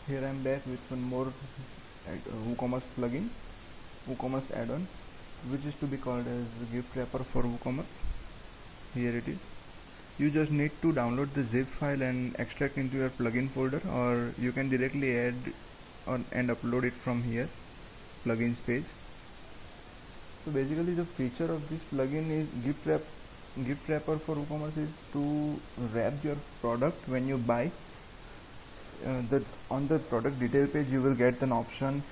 Here I am back with one more WooCommerce plugin, WooCommerce add-on, which is to be called as gift wrapper for WooCommerce. Here it is. You just need to download the zip file and extract into your plugin folder, or you can directly add and upload it from here, plugins page. So basically the feature of this plugin is gift wrapper for WooCommerce is to wrap your product when you buy. On the product detail page you will get an option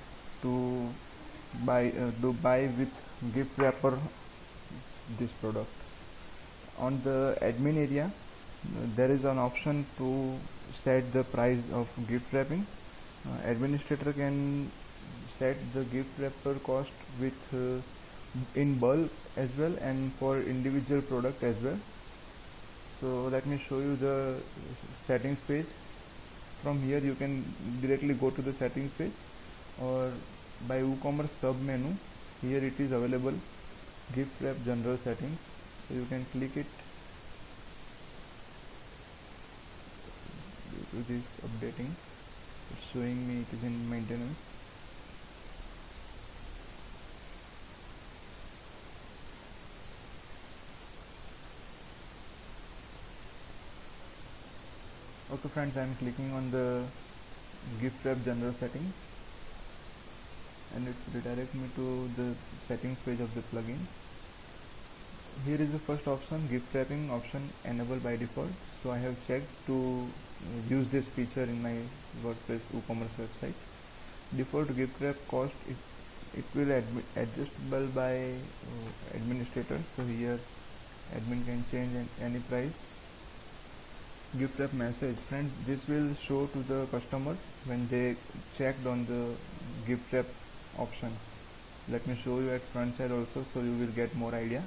to buy with gift wrapper this product. On the admin area there is an option to set the price of gift wrapping. Administrator can set the gift wrapper cost with in bulk as well and for individual product as well. So let me show you the settings page. From here you can directly go to the settings page, or by WooCommerce sub menu, here it is available, gift wrap general settings. So you can click it. It is updating, it's showing me it is in maintenance. Okay friends, I am clicking on the gift wrap general settings and it's redirect me to the settings page of the plugin. Here is the first option, gift wrapping option enabled by default. So I have checked to use this feature in my WordPress WooCommerce website. Default gift wrap cost it will adjustable by administrator. So here admin can change any price. Gift wrap message, friends, this will show to the customers when they checked on the gift wrap option. Let me show you at front side also, so you will get more idea.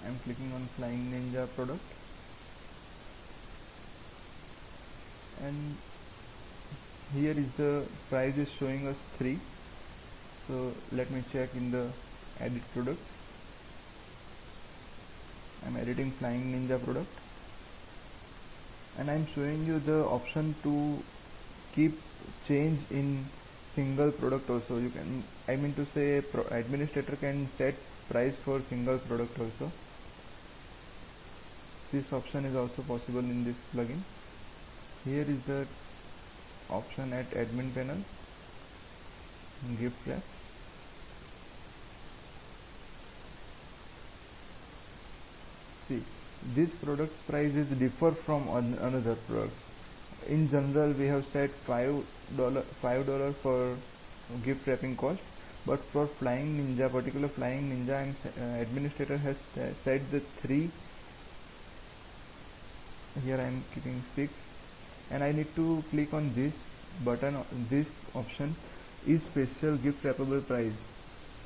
I am clicking on Flying Ninja product and here is the price is showing us 3. So let me check in the edit product. I am editing Flying Ninja product and I am showing you the option to keep change in single product also. You can, I mean to say, administrator can set price for single product also. This option is also possible in this plugin. Here is the option at admin panel, gift wrap. See, this product's price is differ from another products. In general we have set $5 for gift wrapping cost, but for Flying Ninja, particular Flying Ninja, and administrator has set the 3. Here I am keeping 6 and I need to click on this button. This option is special gift wrappable price.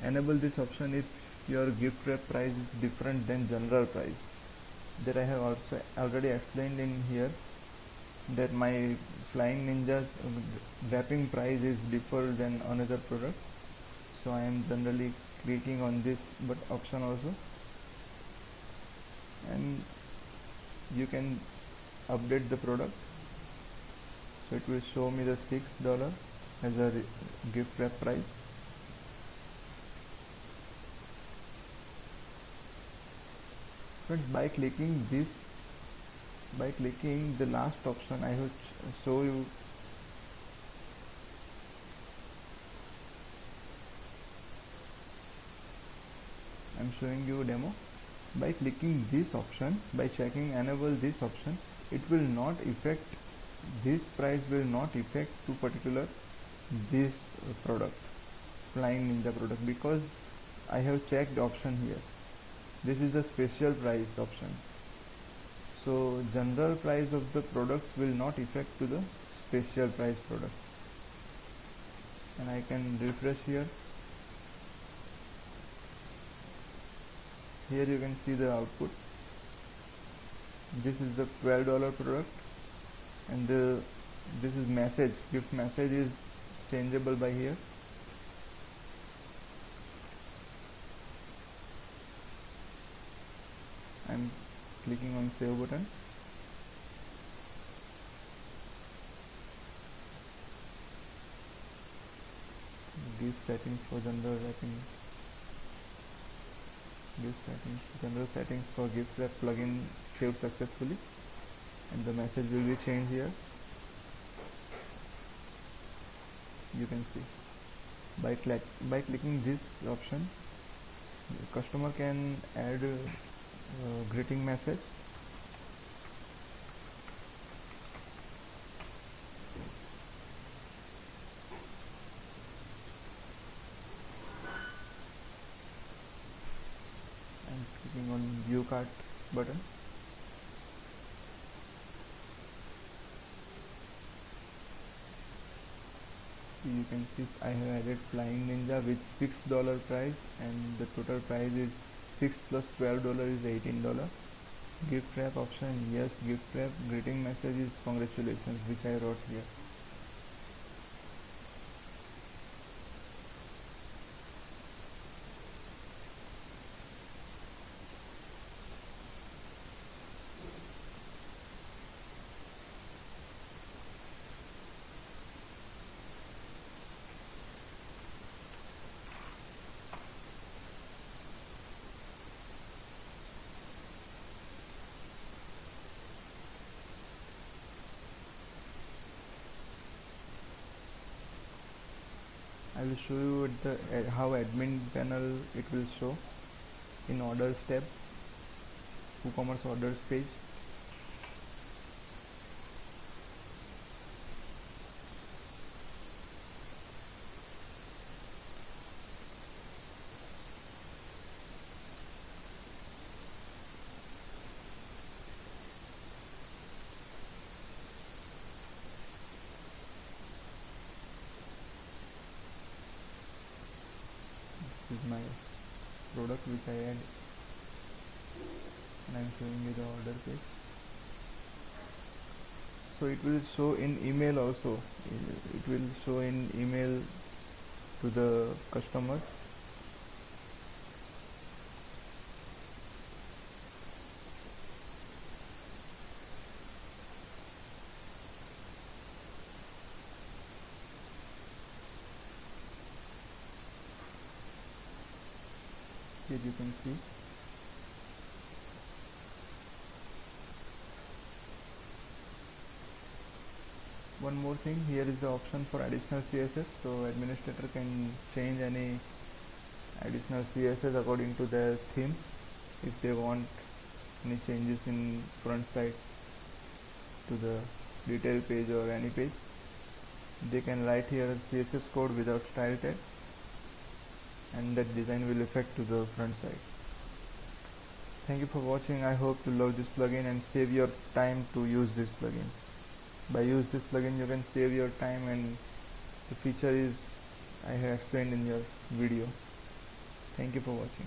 Enable this option if your gift wrap price is different than general price. That I have also already explained in here, that my Flying Ninja's wrapping price is different than another product. So I am generally clicking on this option also, and you can update the product. So it will show me the $6 as a gift wrap price. Friends, by clicking the last option, I will show you. I am showing you a demo. By clicking this option, by checking enable this option, it will not affect, this price will not affect to particular this product, Flying Ninja product, because I have checked the option here. This is the special price option. So general price of the products will not affect to the special price product. And I can refresh here. Here you can see the output. This is the $12 product, and this is message. Gift message is changeable by here. I'm clicking on save button. Gift settings for general wrapping. Gift settings, general settings for gift wrap plugin saved successfully, and the message will be changed here. You can see by clicking this option, the customer can add greeting message. I'm clicking on view cart button. You can see I have added Flying Ninja with $6 price, and the total price is 6 plus $12 is $18. Gift wrap option, yes, gift wrap. Greeting message is congratulations, which I wrote here. I will show you at the how admin panel it will show in orders tab, WooCommerce orders page. This is my product which I add, and I am showing you the order page. So it will show in email also. It will show in email to the customer. Here you can see. One more thing, here is the option for additional CSS, so administrator can change any additional CSS according to their theme. If they want any changes in front side to the detail page or any page, they can write here CSS code without style tag, and that design will affect to the front side. Thank you for watching. I hope you love this plugin and save your time to use this plugin. By use this plugin you can save your time, and the feature is I have explained in your video. Thank you for watching.